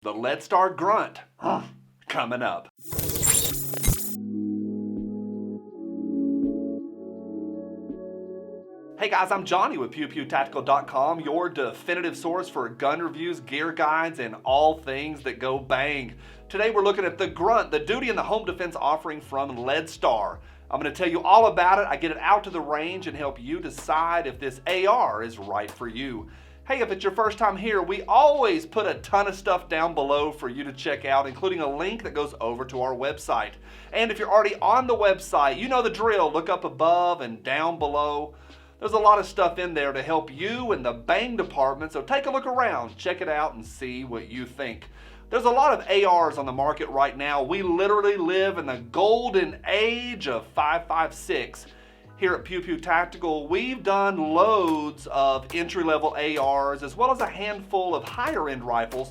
The Lead Star Grunt, coming up. Hey guys, I'm Johnny with PewPewTactical.com, your definitive source for gun reviews, gear guides, and all things that go bang. Today we're looking at the Grunt, the duty and the home defense offering from Lead Star. I'm going to tell you all about it. I get it out to the range and help you decide if this AR is right for you. Hey, if it's your first time here, we always put a ton of stuff down below for you to check out, including a link that goes over to our website. And if you're already on the website, you know the drill. Look up above and down below. There's a lot of stuff in there to help you in the bang department, so take a look around, check it out, and see what you think. There's a lot of ARs on the market right now. We literally live in the golden age of 5.56. Here at Pew Pew Tactical, we've done loads of entry-level ARs as well as a handful of higher-end rifles.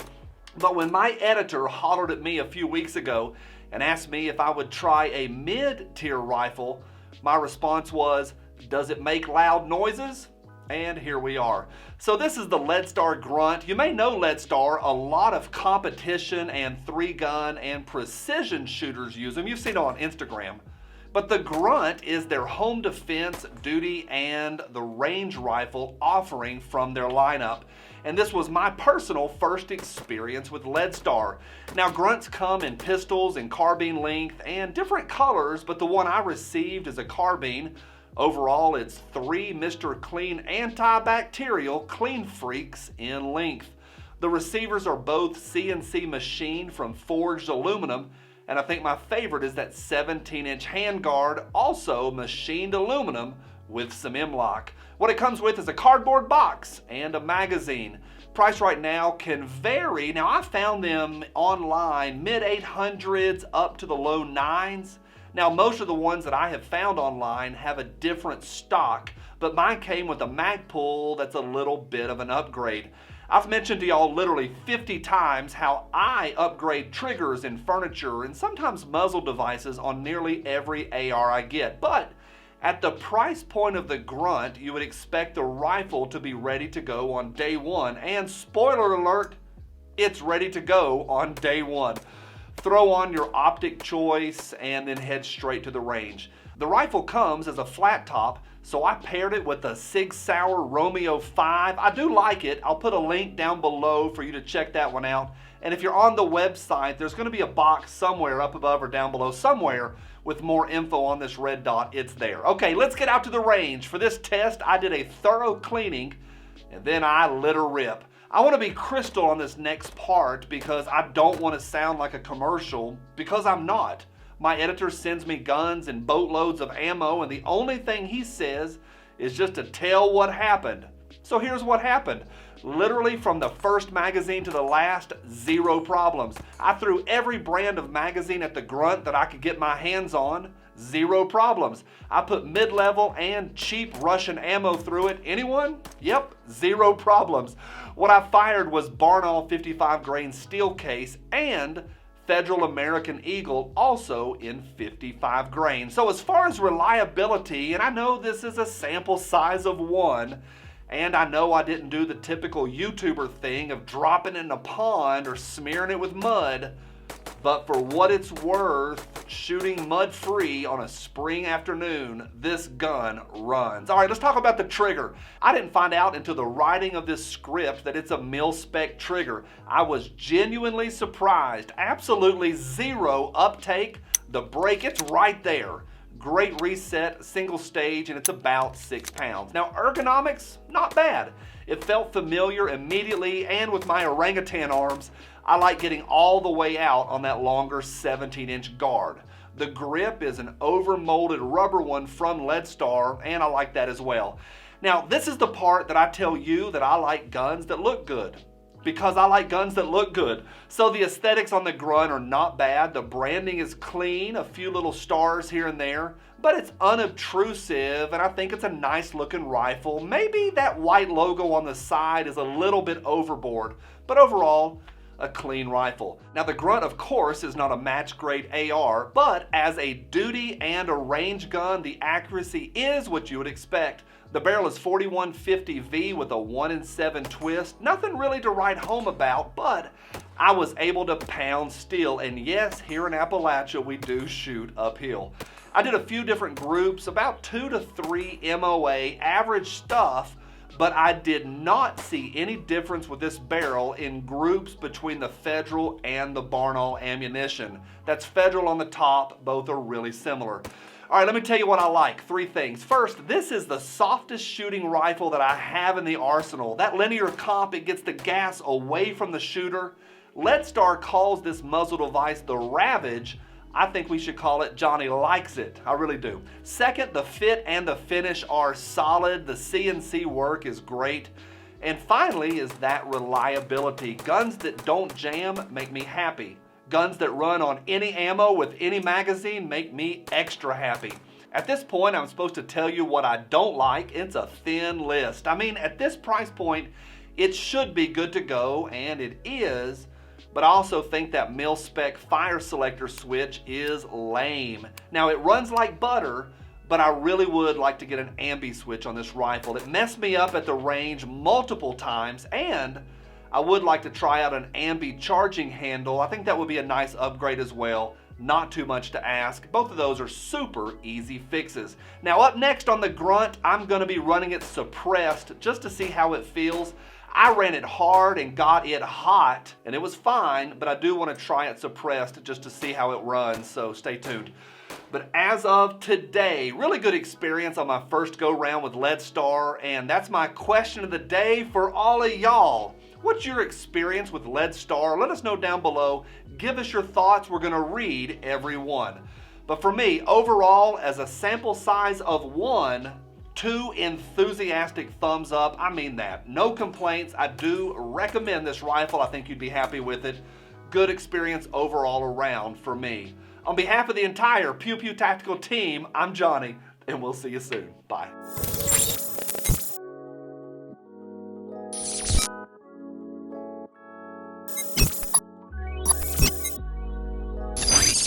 But when my editor hollered at me a few weeks ago and asked me if I would try a mid-tier rifle, my response was, does it make loud noises? And here we are. So this is the Lead Star Grunt. You may know Lead Star. A lot of competition and 3-gun and precision shooters use them. You've seen it on Instagram. But the Grunt is their home defense, duty, and the range rifle offering from their lineup. And this was my personal first experience with Lead Star. Now, Grunts come in pistols and carbine length and different colors, but the one I received is a carbine. Overall, it's 3 Mr. Clean antibacterial clean freaks in length. The receivers are both CNC machined from forged aluminum, and I think my favorite is that 17-inch handguard, also machined aluminum with some M-lock. What it comes with is a cardboard box and a magazine. Price right now can vary. Now, I found them online mid-800s up to the low 9s. Now, most of the ones that I have found online have a different stock, but mine came with a mag pull that's a little bit of an upgrade. I've mentioned to y'all literally 50 times how I upgrade triggers and furniture and sometimes muzzle devices on nearly every AR I get. But at the price point of the Grunt, you would expect the rifle to be ready to go on day one. And spoiler alert, it's ready to go on day one. Throw on your optic choice and then head straight to the range. The rifle comes as a flat top, so I paired it with a Sig Sauer Romeo 5. I do like it. I'll put a link down below for you to check that one out. And if you're on the website, there's going to be a box somewhere up above or down below somewhere with more info on this red dot. It's there. Okay, let's get out to the range. For this test, I did a thorough cleaning and then I lit a rip. I want to be crystal on this next part because I don't want to sound like a commercial, because I'm not. My editor sends me guns and boatloads of ammo, and the only thing he says is just to tell what happened. So here's what happened. Literally from the first magazine to the last, 0 problems. I threw every brand of magazine at the Grunt that I could get my hands on. 0 problems. I put mid-level and cheap Russian ammo through it. Anyone? Yep, 0 problems. What I fired was Barnall 55 grain steel case and Federal American Eagle, also in 55 grain. So as far as reliability, and I know this is a sample size of 1, and I know I didn't do the typical YouTuber thing of dropping it in a pond or smearing it with mud, but for what it's worth, shooting mud-free on a spring afternoon, this gun runs. All right, let's talk about the trigger. I didn't find out until the writing of this script that it's a mil-spec trigger. I was genuinely surprised. Absolutely 0 uptake. The brake, it's right there. Great reset, single stage, and it's about 6 pounds. Now, ergonomics, not bad. It felt familiar immediately, and with my orangutan arms, I like getting all the way out on that longer 17-inch guard. The grip is an over-molded rubber one from Lead Star, and I like that as well. Now, this is the part that I tell you that I like guns that look good, because I like guns that look good. So the aesthetics on the Grunt are not bad. The branding is clean, a few little stars here and there, but it's unobtrusive, and I think it's a nice looking rifle. Maybe that white logo on the side is a little bit overboard, but overall, a clean rifle. Now, the Grunt, of course, is not a match grade AR, but as a duty and a range gun, the accuracy is what you would expect. The barrel is 4150V with a 1 in 7 twist. Nothing really to write home about, but I was able to pound steel. And yes, here in Appalachia, we do shoot uphill. I did a few different groups, about 2 to 3 MOA, average stuff, but I did not see any difference with this barrel in groups between the Federal and the Barnaul ammunition. That's Federal on the top, both are really similar. All right, let me tell you what I like. 3 things. First, this is the softest shooting rifle that I have in the arsenal. That linear comp, it gets the gas away from the shooter. Lead Star calls this muzzle device the Ravage. I think we should call it Johnny Likes It. I really do. Second, the fit and the finish are solid. The CNC work is great. And finally is that reliability. Guns that don't jam make me happy. Guns that run on any ammo with any magazine make me extra happy. At this point, I'm supposed to tell you what I don't like. It's a thin list. I mean, at this price point, it should be good to go, and it is, but I also think that mil-spec fire selector switch is lame. Now, it runs like butter, but I really would like to get an ambi switch on this rifle. It messed me up at the range multiple times, and I would like to try out an ambi charging handle. I think that would be a nice upgrade as well. Not too much to ask. Both of those are super easy fixes. Now up next on the Grunt, I'm gonna be running it suppressed just to see how it feels. I ran it hard and got it hot, and it was fine, but I do want to try it suppressed just to see how it runs, so stay tuned. But as of today, really good experience on my first go round with Lead Star, and that's my question of the day for all of y'all. What's your experience with Lead Star? Let us know down below. Give us your thoughts. We're gonna read every one. But for me, overall, as a sample size of 1, 2 enthusiastic thumbs up. I mean that. No complaints. I do recommend this rifle. I think you'd be happy with it. Good experience overall around for me. On behalf of the entire Pew Pew Tactical team, I'm Johnny, and we'll see you soon. Bye.